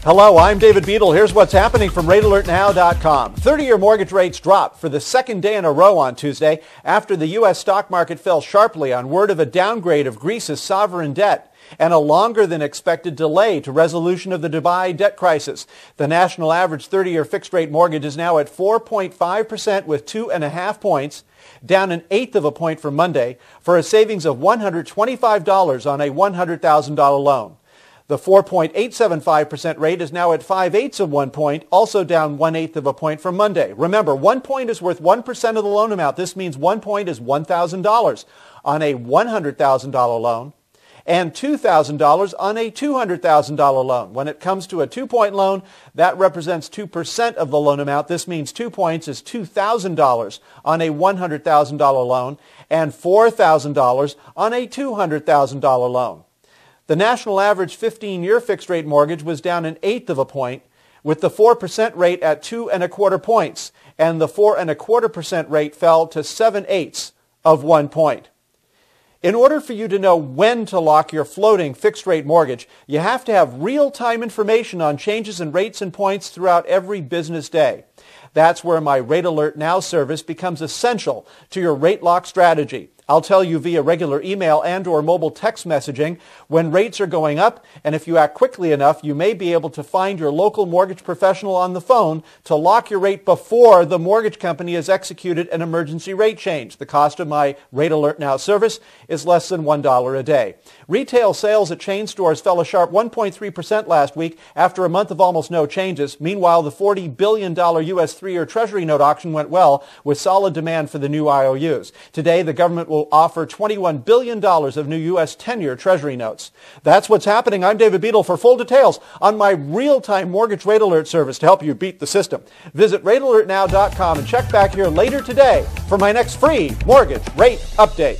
Hello, I'm David Beadle. Here's what's happening from RateAlertNow.com. 30-year mortgage rates dropped for the second day in a row on Tuesday after the U.S. stock market fell sharply on word of a downgrade of Greece's sovereign debt and a longer than expected delay to resolution of the Dubai debt crisis. The national average 30-year fixed-rate mortgage is now at 4.5% with 2.5 points, down an eighth of a point from Monday, for a savings of $125 on a $100,000 loan. The 4.875% rate is now at 5/8 of 1 point, also down 1/8 of a point from Monday. Remember, 1 point is worth 1% of the loan amount. This means 1 point is $1,000 on a $100,000 loan and $2,000 on a $200,000 loan. When it comes to a 2-point loan, that represents 2% of the loan amount. This means 2 points is $2,000 on a $100,000 loan and $4,000 on a $200,000 loan. The national average 15-year fixed-rate mortgage was down an eighth of a point, with the 4% rate at 2.25 points, and the 4.25% rate fell to 7/8 of 1 point. In order for you to know when to lock your floating fixed-rate mortgage, you have to have real-time information on changes in rates and points throughout every business day. That's where my Rate Alert Now service becomes essential to your rate lock strategy. I'll tell you via regular email and or mobile text messaging when rates are going up, and if you act quickly enough, you may be able to find your local mortgage professional on the phone to lock your rate before the mortgage company has executed an emergency rate change. The cost of my Rate Alert Now service is less than $1 a day. Retail sales at chain stores fell a sharp 1.3% last week after a month of almost no changes. Meanwhile, the $40 billion U.S. 3-year Treasury note auction went well, with solid demand for the new IOUs. Today, the government will offer $21 billion of new U.S. 10-year Treasury notes. That's what's happening. I'm David Beadle. For full details on my real-time mortgage rate alert service to help you beat the system, visit RateAlertNow.com and check back here later today for my next free mortgage rate update.